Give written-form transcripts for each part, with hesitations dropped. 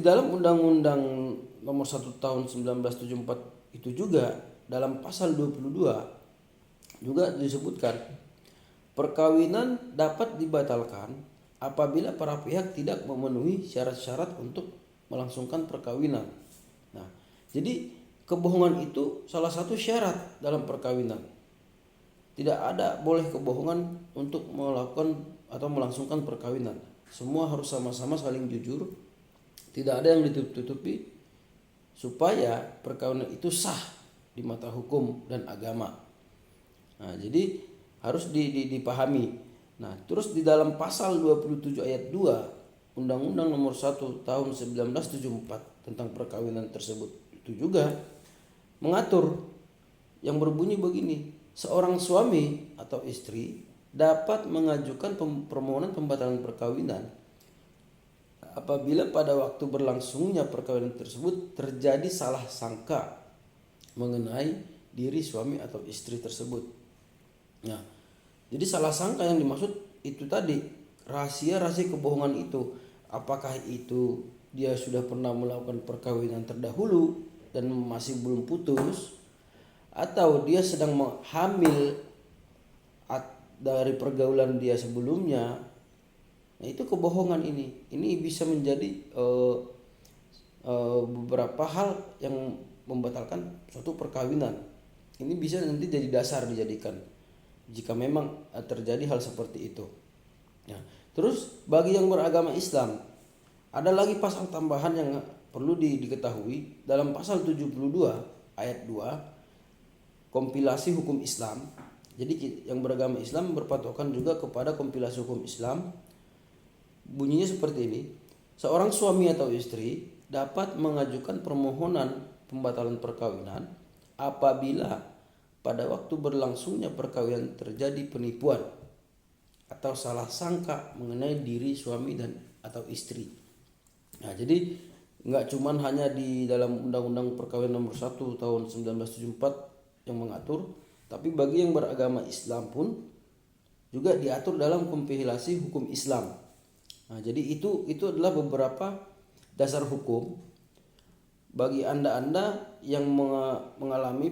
di dalam Undang-Undang Nomor 1 Tahun 1974 itu juga dalam pasal 22 juga disebutkan perkawinan dapat dibatalkan apabila para pihak tidak memenuhi syarat-syarat untuk melangsungkan perkawinan. Nah, jadi kebohongan itu salah satu syarat dalam perkawinan. Tidak ada boleh kebohongan untuk melakukan atau melangsungkan perkawinan. Semua harus sama-sama saling jujur, tidak ada yang ditutup-tutupi supaya perkawinan itu sah di mata hukum dan agama. Nah, jadi harus dipahami. Nah, terus di dalam pasal 27 ayat 2 Undang-Undang Nomor 1 Tahun 1974 tentang perkawinan tersebut itu juga mengatur yang berbunyi begini, seorang suami atau istri dapat mengajukan permohonan pembatalan perkawinan apabila pada waktu berlangsungnya perkawinan tersebut terjadi salah sangka mengenai diri suami atau istri tersebut. Nah, jadi salah sangka yang dimaksud itu tadi rahasia-rahasia kebohongan itu. Apakah itu dia sudah pernah melakukan perkawinan terdahulu dan masih belum putus, atau dia sedang hamil dari pergaulan dia sebelumnya. Nah, itu kebohongan ini. Ini bisa menjadi beberapa hal yang membatalkan suatu perkawinan. Ini bisa nanti jadi dasar dijadikan jika memang terjadi hal seperti itu. Nah, terus bagi yang beragama Islam ada lagi pasal tambahan yang perlu diketahui dalam pasal 72 ayat 2 kompilasi hukum Islam. Jadi yang beragama Islam berpatokan juga kepada kompilasi hukum Islam. Bunyinya seperti ini. Seorang suami atau istri dapat mengajukan permohonan pembatalan perkawinan apabila pada waktu berlangsungnya perkawinan terjadi penipuan atau salah sangka mengenai diri suami dan atau istri. Nah, jadi nggak cuman hanya di dalam Undang-Undang Perkawinan Nomor 1 Tahun 1974 yang mengatur, tapi bagi yang beragama Islam pun juga diatur dalam kompilasi hukum Islam. Nah, jadi itu adalah beberapa dasar hukum bagi Anda yang mengalami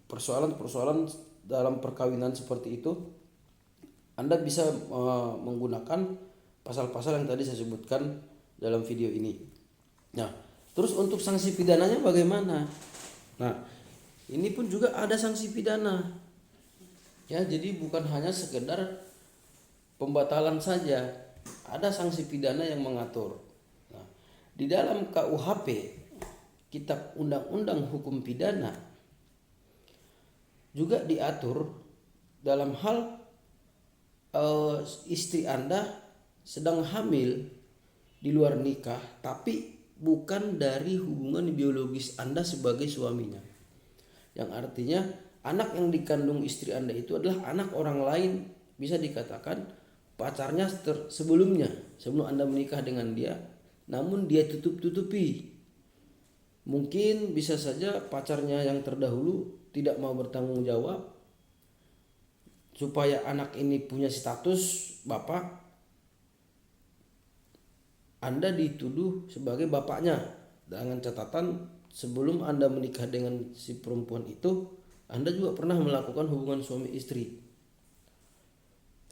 persoalan-persoalan dalam perkawinan seperti itu. Anda bisa menggunakan pasal-pasal yang tadi saya sebutkan dalam video ini. Nah, terus untuk sanksi pidananya bagaimana? Nah, ini pun juga ada sanksi pidana. Ya, jadi bukan hanya sekedar pembatalan saja, ada sanksi pidana yang mengatur. Nah, di dalam KUHP, Kitab Undang-Undang Hukum Pidana, juga diatur dalam hal istri Anda sedang hamil di luar nikah, tapi bukan dari hubungan biologis Anda sebagai suaminya. Yang artinya anak yang dikandung istri Anda itu adalah anak orang lain, bisa dikatakan pacarnya sebelumnya, sebelum Anda menikah dengan dia, namun dia tutup-tutupi. Mungkin bisa saja pacarnya yang terdahulu tidak mau bertanggung jawab supaya anak ini punya status bapak. Anda dituduh sebagai bapaknya, dengan catatan sebelum Anda menikah dengan si perempuan itu, Anda juga pernah melakukan hubungan suami istri.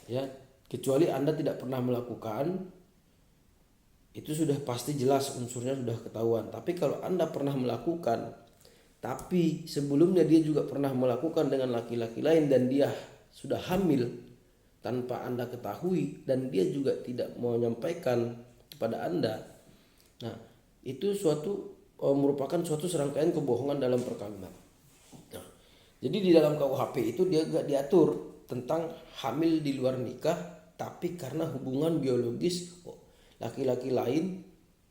Ya, kecuali Anda tidak pernah melakukan, itu sudah pasti jelas unsurnya sudah ketahuan. Tapi kalau Anda pernah melakukan, tapi sebelumnya dia juga pernah melakukan dengan laki-laki lain dan dia sudah hamil tanpa Anda ketahui dan dia juga tidak mau menyampaikan kepada Anda. Nah, itu merupakan suatu serangkaian kebohongan dalam perkawinan. Nah, jadi di dalam KUHP itu dia gak diatur tentang hamil di luar nikah tapi karena hubungan biologis laki-laki lain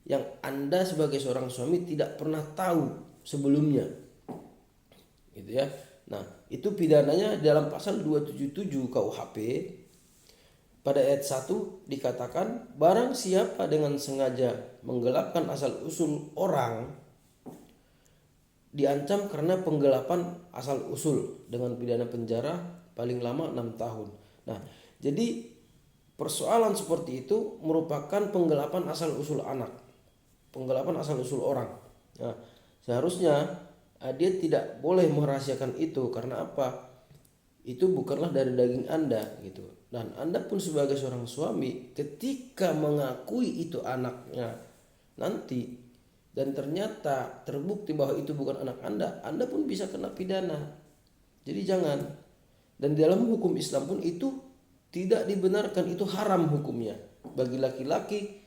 yang Anda sebagai seorang suami tidak pernah tahu sebelumnya. Gitu ya. Nah, itu pidananya dalam pasal 277 KUHP pada ayat 1 dikatakan barang siapa dengan sengaja menggelapkan asal usul orang diancam karena penggelapan asal usul dengan pidana penjara paling lama 6 tahun. Nah, jadi persoalan seperti itu merupakan penggelapan asal usul anak. penggelapan asal usul orang. Nah, seharusnya dia tidak boleh merahasiakan itu. Karena apa? Itu bukanlah dari daging Anda gitu. Dan Anda pun sebagai seorang suami ketika mengakui itu anaknya nanti dan ternyata terbukti bahwa itu bukan anak Anda pun bisa kena pidana. Jadi jangan. Dan dalam hukum Islam pun itu tidak dibenarkan, itu haram hukumnya bagi laki-laki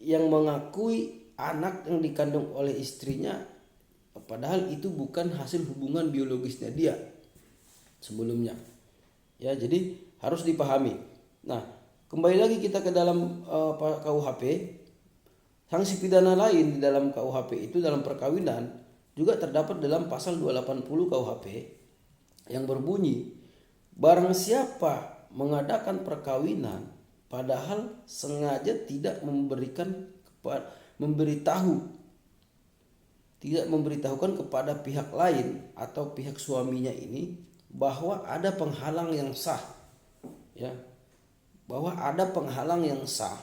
yang mengakui anak yang dikandung oleh istrinya padahal itu bukan hasil hubungan biologisnya dia sebelumnya. Ya, jadi harus dipahami. Nah, kembali lagi kita ke dalam KUHP. Sanksi pidana lain di dalam KUHP itu dalam perkawinan juga terdapat dalam pasal 280 KUHP yang berbunyi, barang siapa mengadakan perkawinan padahal sengaja tidak memberitahukan kepada pihak lain atau pihak suaminya ini bahwa ada penghalang yang sah, ya, bahwa ada penghalang yang sah